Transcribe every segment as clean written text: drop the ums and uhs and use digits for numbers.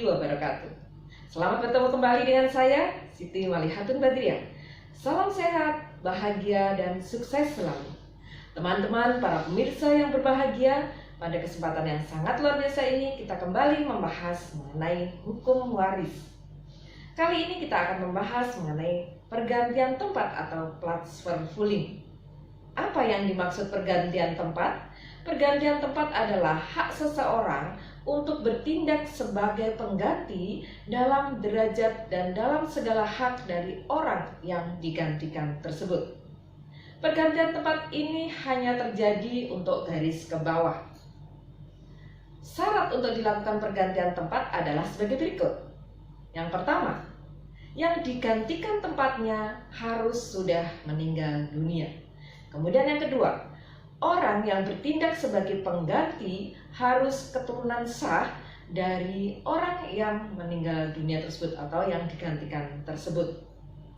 wabarakatuh. Selamat bertemu kembali dengan saya, Siti Malihatun Badriah. Salam sehat, bahagia, dan sukses selalu. Teman-teman, para pemirsa yang berbahagia, pada kesempatan yang sangat luar biasa ini kita kembali membahas mengenai hukum waris. Kali ini kita akan membahas mengenai pergantian tempat atau platsvervulling. Apa yang dimaksud pergantian tempat? Pergantian tempat adalah hak seseorang untuk bertindak sebagai pengganti dalam derajat dan dalam segala hak dari orang yang digantikan tersebut. Pergantian tempat ini hanya terjadi untuk garis ke bawah. Syarat untuk dilakukan pergantian tempat adalah sebagai berikut. Yang pertama, yang digantikan tempatnya harus sudah meninggal dunia. Kemudian yang kedua, orang yang bertindak sebagai pengganti harus keturunan sah dari orang yang meninggal dunia tersebut atau yang digantikan tersebut.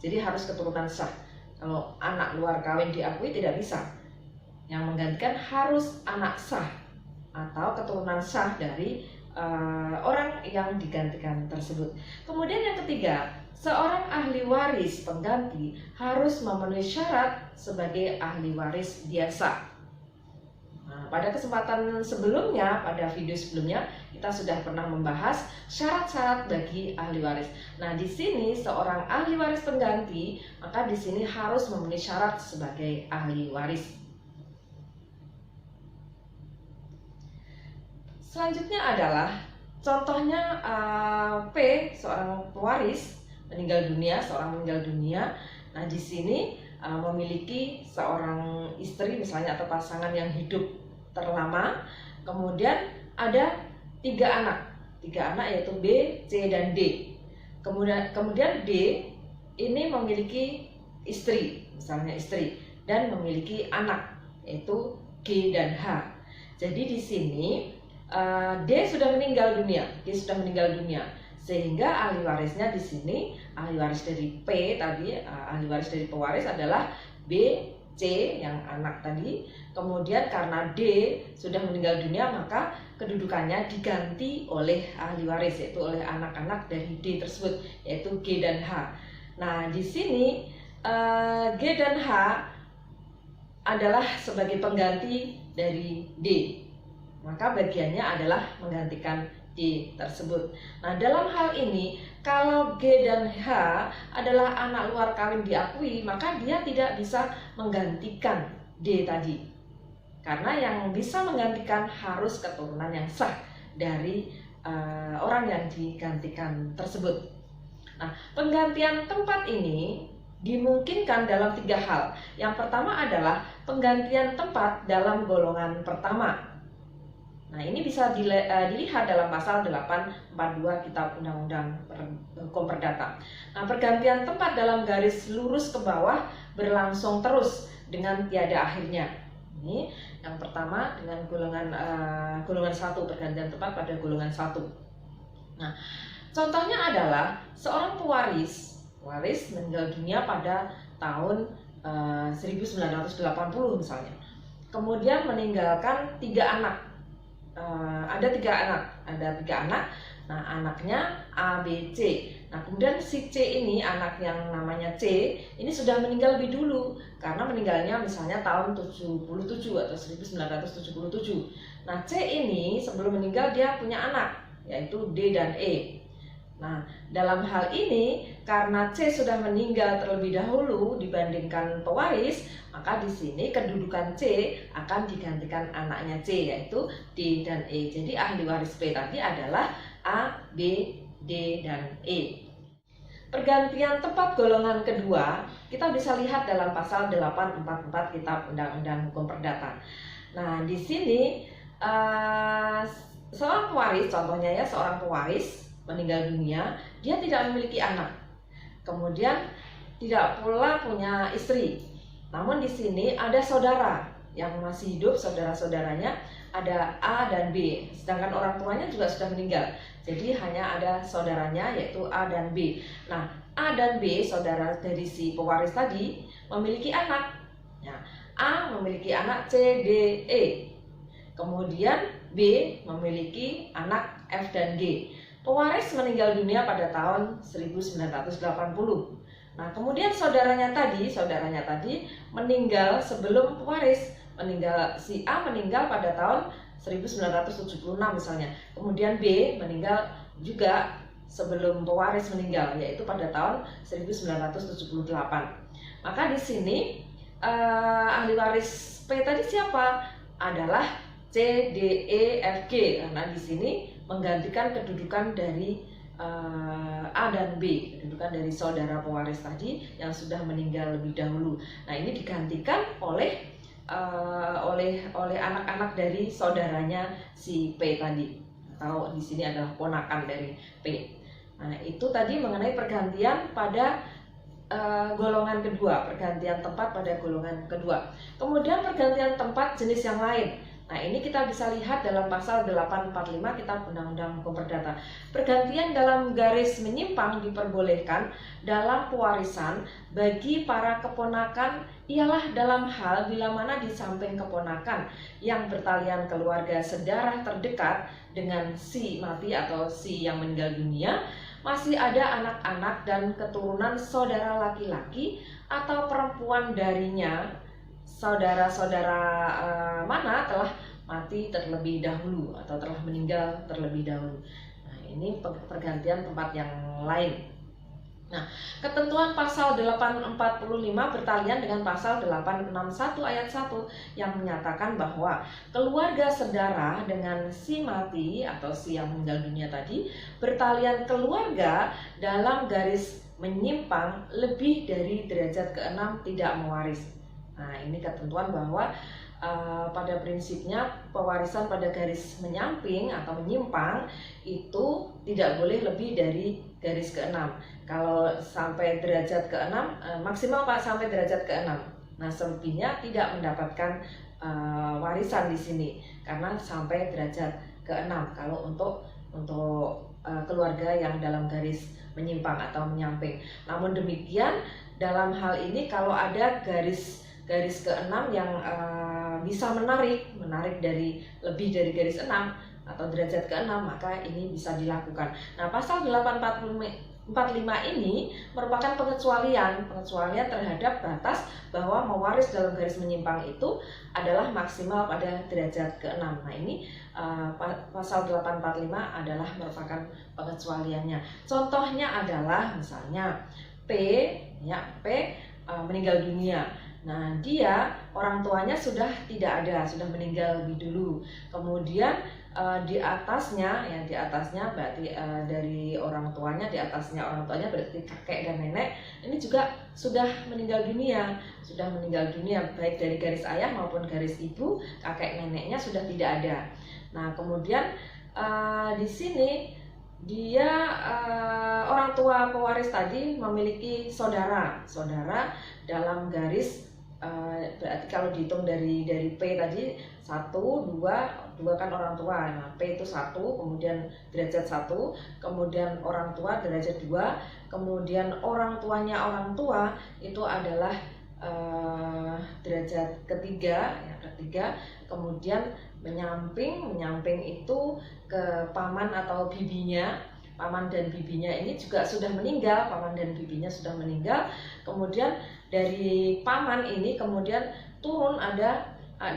Jadi harus keturunan sah. Kalau anak luar kawin diakui tidak bisa. Yang menggantikan harus anak sah atau keturunan sah dari orang yang digantikan tersebut. Kemudian yang ketiga, seorang ahli waris pengganti harus memenuhi syarat sebagai ahli waris biasa. Pada kesempatan sebelumnya, pada video sebelumnya, kita sudah pernah membahas syarat-syarat bagi ahli waris. Nah, di sini seorang ahli waris pengganti, maka di sini harus memenuhi syarat sebagai ahli waris. Selanjutnya adalah contohnya P, seorang pewaris meninggal dunia, seorang meninggal dunia. Nah, di sini memiliki seorang istri misalnya atau pasangan yang hidup terlama, kemudian ada tiga anak yaitu B, C, dan D. Kemudian D ini memiliki istri, misalnya istri, dan memiliki anak yaitu G dan H. Jadi di sini D sudah meninggal dunia, sehingga ahli warisnya di sini, ahli waris dari P tadi, ahli waris dari pewaris adalah B, C yang anak tadi. Kemudian karena D sudah meninggal dunia, maka kedudukannya diganti oleh ahli waris, yaitu oleh anak-anak dari D tersebut, yaitu G dan H. Nah, di sini G dan H adalah sebagai pengganti dari D, maka bagiannya adalah menggantikan D tersebut. Nah, dalam hal ini kalau G dan H adalah anak luar kawin diakui, maka dia tidak bisa menggantikan D tadi. Karena yang bisa menggantikan harus keturunan yang sah dari orang yang digantikan tersebut. Nah, penggantian tempat ini dimungkinkan dalam tiga hal. Yang pertama adalah penggantian tempat dalam golongan pertama. Nah, ini bisa dilihat dalam pasal 842 Kitab Undang-Undang Hukum Perdata. Nah, pergantian tempat dalam garis lurus ke bawah berlangsung terus dengan tiada akhirnya. Ini yang pertama dengan golongan 1, pergantian tempat pada golongan 1. Nah, contohnya adalah seorang pewaris meninggal dunia pada tahun 1980 misalnya. Kemudian meninggalkan tiga anak. Ada tiga anak. Nah, anaknya A, B, C. Nah, kemudian si C ini, anak yang namanya C ini sudah meninggal lebih dulu karena meninggalnya misalnya tahun 77 atau 1977. Nah, C ini sebelum meninggal dia punya anak yaitu D dan E. Nah, dalam hal ini karena C sudah meninggal terlebih dahulu dibandingkan pewaris, maka di sini kedudukan C akan digantikan anaknya C yaitu D dan E. Jadi ahli waris P tadi adalah A, B, D, dan E. Pergantian tempat golongan kedua kita bisa lihat dalam pasal 844 Kitab Undang-Undang Hukum Perdata. Nah, di sini seorang pewaris, contohnya ya seorang pewaris meninggal dunia, dia tidak memiliki anak, kemudian tidak pula punya istri. Namun di sini ada saudara yang masih hidup, saudara-saudaranya ada A dan B, sedangkan orang tuanya juga sudah meninggal. Jadi hanya ada saudaranya yaitu A dan B. Nah, A dan B, saudara dari si pewaris tadi, memiliki anak. Nah, A memiliki anak C, D, E. Kemudian B memiliki anak F dan G. pewaris meninggal dunia pada tahun 1980. Nah, kemudian saudaranya tadi meninggal sebelum pewaris. Si A meninggal pada tahun 1976 misalnya. Kemudian B meninggal juga sebelum pewaris meninggal, yaitu pada tahun 1978. Maka di sini ahli waris P tadi siapa? Adalah C, D, E, F, G. Karena di sini menggantikan kedudukan dari A dan B, kedudukan dari saudara pewaris tadi yang sudah meninggal lebih dahulu. Nah, ini digantikan oleh anak-anak dari saudaranya si P tadi, atau di sini adalah ponakan dari P. Nah, itu tadi mengenai pergantian pada golongan kedua, pergantian tempat pada golongan kedua. Kemudian pergantian tempat jenis yang lain. Nah, ini kita bisa lihat dalam pasal 845 Kitab Undang-Undang Hukum Perdata. Pergantian dalam garis menyimpang diperbolehkan dalam pewarisan bagi para keponakan ialah dalam hal bila mana di samping keponakan yang bertalian keluarga sedarah terdekat dengan si mati atau si yang meninggal dunia, masih ada anak-anak dan keturunan saudara laki-laki atau perempuan darinya, saudara-saudara mana telah mati terlebih dahulu atau telah meninggal terlebih dahulu. Nah, ini pergantian tempat yang lain. Nah, ketentuan pasal 845 bertalian dengan pasal 861 ayat 1 yang menyatakan bahwa keluarga sedara dengan si mati atau si yang meninggal dunia tadi bertalian keluarga dalam garis menyimpang lebih dari derajat ke-6 tidak mewaris. Nah, ini ketentuan bahwa pada prinsipnya pewarisan pada garis menyamping atau menyimpang itu tidak boleh lebih dari garis ke-6. Kalau sampai derajat ke-6, maksimal sampai derajat ke-6. Nah, selebihnya tidak mendapatkan warisan di sini karena sampai derajat ke-6 kalau untuk keluarga yang dalam garis menyimpang atau menyamping. Namun demikian, dalam hal ini kalau ada garis ke-6 yang bisa menarik dari lebih dari garis 6 atau derajat ke-6, maka ini bisa dilakukan. Nah, pasal 845 ini merupakan pengecualian terhadap batas bahwa mewaris dalam garis menyimpang itu adalah maksimal pada derajat ke-6. Nah, ini pasal 845 adalah merupakan pengecualiannya. Contohnya adalah misalnya P meninggal dunia. Nah, dia orang tuanya sudah tidak ada, sudah meninggal lebih dulu. Kemudian di atasnya berarti dari orang tuanya, berarti kakek dan nenek ini juga sudah meninggal dunia, baik dari garis ayah maupun garis ibu, kakek neneknya sudah tidak ada. Nah, kemudian di sini dia orang tua pewaris tadi memiliki saudara dalam garis berarti kalau dihitung dari P tadi 1, 2 kan orang tua. Nah, P itu 1, kemudian derajat 1, kemudian orang tua derajat 2, kemudian orang tuanya orang tua itu adalah derajat ketiga, kemudian menyamping itu ke paman atau bibinya. Paman dan bibinya ini juga sudah meninggal, kemudian dari paman ini kemudian turun ada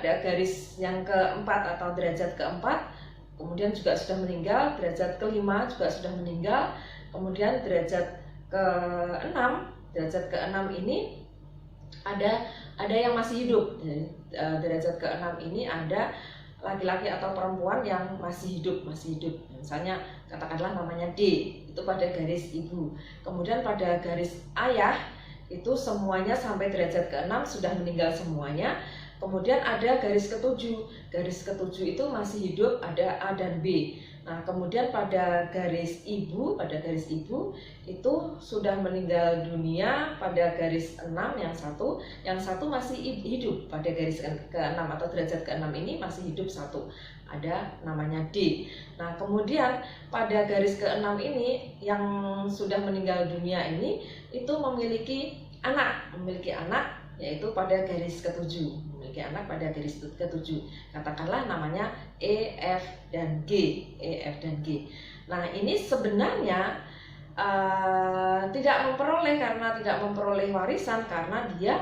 garis yang keempat atau derajat keempat, kemudian juga sudah meninggal, derajat kelima juga sudah meninggal, kemudian derajat ke-6 ini ada yang masih hidup. Derajat ke-6 ini ada laki-laki atau perempuan yang masih hidup. Misalnya katakanlah namanya D, itu pada garis ibu. Kemudian pada garis ayah itu semuanya sampai derajat ke-6 sudah meninggal semuanya. Kemudian ada garis ke-7. Garis ke-7 itu masih hidup, ada A dan B. Nah, kemudian pada garis ibu itu sudah meninggal dunia pada garis 6 yang satu masih hidup pada garis ke-6 atau derajat ke-6 ini masih hidup satu. Ada namanya D. Nah, kemudian pada garis ke-6 ini yang sudah meninggal dunia ini itu memiliki anak yaitu pada garis ke-7. memiliki anak pada garis ketujuh. Katakanlah namanya E, F, dan G. E, F, dan G. Nah, ini sebenarnya tidak memperoleh karena tidak memperoleh warisan karena dia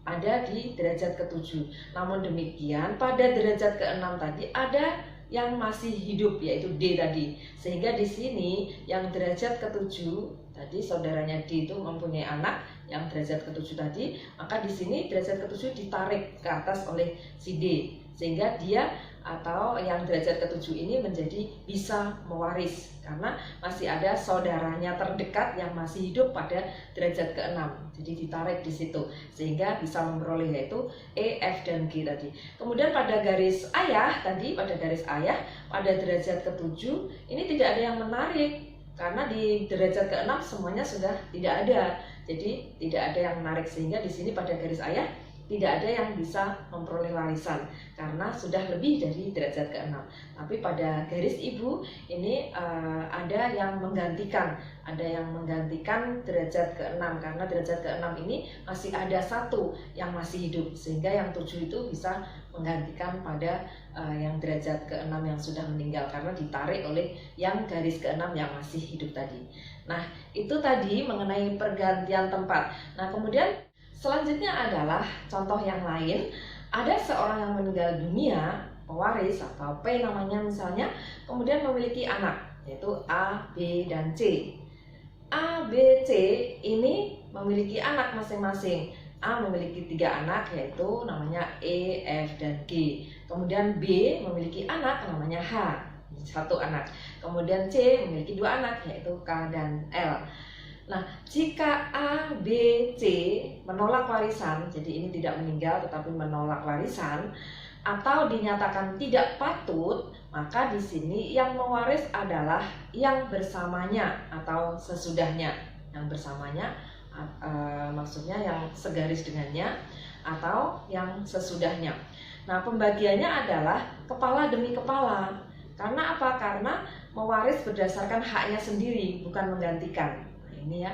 ada di derajat ketujuh. Namun demikian pada derajat keenam tadi ada yang masih hidup, yaitu D tadi. Sehingga di sini yang derajat ketujuh tadi saudaranya D itu mempunyai anak yang derajat ketujuh tadi, maka di sini derajat ketujuh ditarik ke atas oleh si D, sehingga dia atau yang derajat ketujuh ini menjadi bisa mewaris karena masih ada saudaranya terdekat yang masih hidup pada derajat keenam. Jadi ditarik di situ sehingga bisa memperoleh yaitu E, F, dan G tadi. Kemudian pada garis ayah tadi, pada garis ayah pada derajat ketujuh ini tidak ada yang menarik karena di derajat keenam semuanya sudah tidak ada. Jadi tidak ada yang menarik sehingga di sini pada garis ayah tidak ada yang bisa memperoleh warisan karena sudah lebih dari derajat keenam. Tapi pada garis ibu ini ada yang menggantikan, derajat keenam karena derajat keenam ini masih ada satu yang masih hidup sehingga yang tujuh itu bisa menggantikan pada yang derajat keenam yang sudah meninggal karena ditarik oleh yang garis keenam yang masih hidup tadi. Nah, itu tadi mengenai pergantian tempat. Nah, kemudian selanjutnya adalah contoh yang lain. Ada seorang yang meninggal dunia, pewaris atau P namanya misalnya, kemudian memiliki anak, yaitu A, B, dan C. A, B, C ini memiliki anak masing-masing. A memiliki 3 anak, yaitu namanya E, F, dan G. Kemudian B memiliki anak namanya H, 1 anak. Kemudian C memiliki 2 anak, yaitu K dan L. Nah, jika A, B, C menolak warisan, jadi ini tidak meninggal tetapi menolak warisan, atau dinyatakan tidak patut, maka di sini yang mewaris adalah yang bersamanya atau sesudahnya. Yang bersamanya maksudnya yang segaris dengannya atau yang sesudahnya. Nah, pembagiannya adalah kepala demi kepala. Karena apa? Karena mewaris berdasarkan haknya sendiri, bukan menggantikan. Ini ya,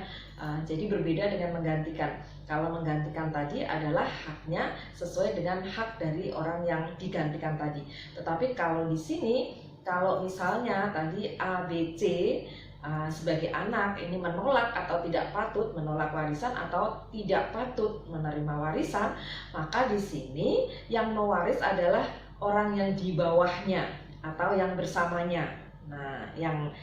jadi berbeda dengan menggantikan. Kalau menggantikan tadi adalah haknya sesuai dengan hak dari orang yang digantikan tadi. Tetapi kalau di sini, kalau misalnya tadi A, B, C sebagai anak ini menolak atau tidak patut menolak warisan atau tidak patut menerima warisan, maka di sini yang mewaris adalah orang yang di bawahnya atau yang bersamanya. Nah, yang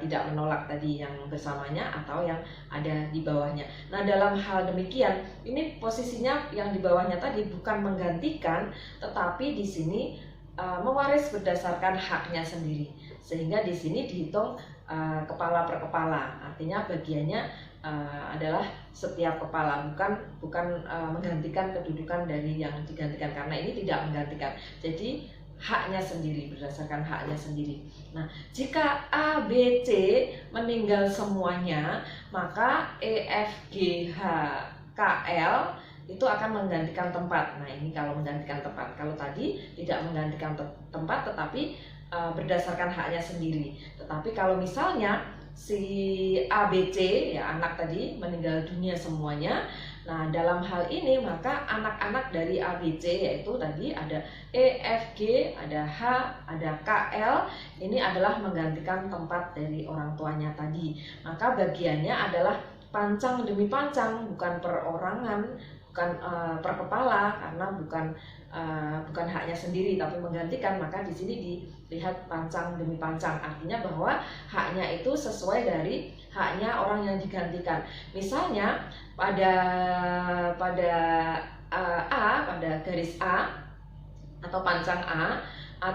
tidak menolak tadi yang bersamanya atau yang ada di bawahnya. Nah, dalam hal demikian, ini posisinya yang di bawahnya tadi bukan menggantikan, tetapi di sini mewaris berdasarkan haknya sendiri. Sehingga di sini dihitung kepala per kepala. Artinya bagiannya adalah setiap kepala, bukan menggantikan kedudukan dari yang digantikan karena ini tidak menggantikan. Jadi haknya sendiri, berdasarkan haknya sendiri. Nah, jika A, B, C meninggal semuanya, maka E, F, G, H, K, L itu akan menggantikan tempat. Nah, ini kalau menggantikan tempat. Kalau tadi tidak menggantikan tempat tetapi berdasarkan haknya sendiri. Tetapi kalau misalnya si A, B, C ya anak tadi meninggal dunia semuanya, nah dalam hal ini maka anak-anak dari A, B, C yaitu tadi ada E, F, G, ada H, ada K, L, ini adalah menggantikan tempat dari orang tuanya tadi. Maka bagiannya adalah pancang demi pancang, bukan perorangan, bukan per kepala karena bukan haknya sendiri tapi menggantikan. Maka di sini dilihat pancang demi pancang, artinya bahwa haknya itu sesuai dari haknya orang yang digantikan. Misalnya pada pada garis A atau pancang A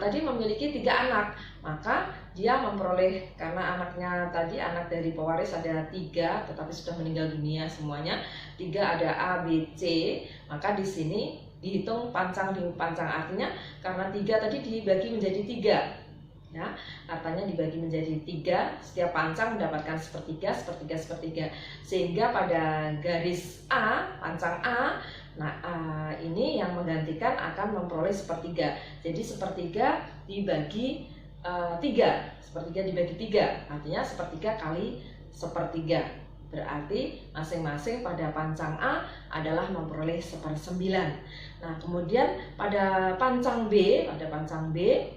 tadi memiliki 3 anak, maka dia memperoleh, karena anaknya tadi anak dari pewaris ada 3 tetapi sudah meninggal dunia semuanya, 3 ada A, B, C, maka di sini dihitung pancang demi pancang, artinya karena 3 tadi dibagi menjadi 3 ya, artinya dibagi menjadi 3, setiap pancang mendapatkan sepertiga, sepertiga, sepertiga, sehingga pada garis A, pancang A, nah ini yang menggantikan akan memperoleh sepertiga. Jadi sepertiga dibagi 3, sepertiga dibagi 3, artinya sepertiga kali sepertiga. Berarti masing-masing pada pancang A adalah memperoleh 1/9. Nah, kemudian pada pancang B,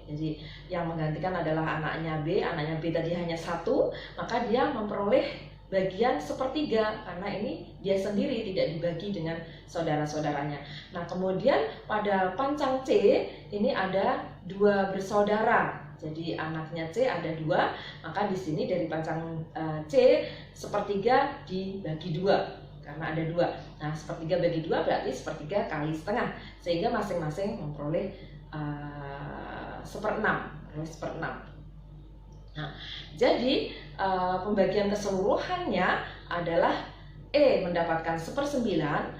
jadi yang menggantikan adalah anaknya B tadi hanya 1, maka dia memperoleh bagian 1/3 karena ini dia sendiri, tidak dibagi dengan saudara-saudaranya. Nah, kemudian pada pancang C ini ada 2 bersaudara. Jadi anaknya C ada 2, maka di sini dari pancang C 1/3 dibagi 2 karena ada 2. Nah, 1/3 bagi 2 berarti 1/3 kali setengah, sehingga masing-masing memperoleh 1/6. Nah, jadi pembagian keseluruhannya adalah E mendapatkan 1/9,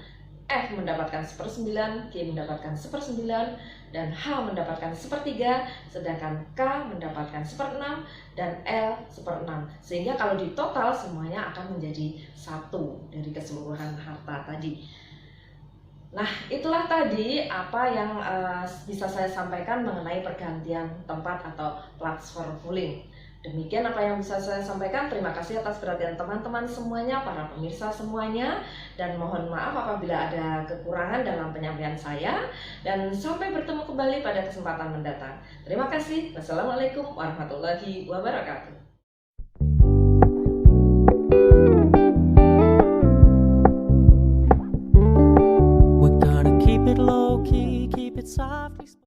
F mendapatkan 1/9, G mendapatkan 1/9, dan H mendapatkan 1/3, sedangkan K mendapatkan 1/6, dan L 1/6. Sehingga kalau ditotal semuanya akan menjadi 1 dari keseluruhan harta tadi. Nah, itulah tadi apa yang bisa saya sampaikan mengenai pergantian tempat atau transferpooling. Demikian apa yang bisa saya sampaikan. Terima kasih atas perhatian teman-teman semuanya, para pemirsa semuanya, dan mohon maaf apabila ada kekurangan dalam penyampaian saya, dan sampai bertemu kembali pada kesempatan mendatang. Terima kasih. Wassalamualaikum warahmatullahi wabarakatuh. We're gonna keep it low key, keep it soft.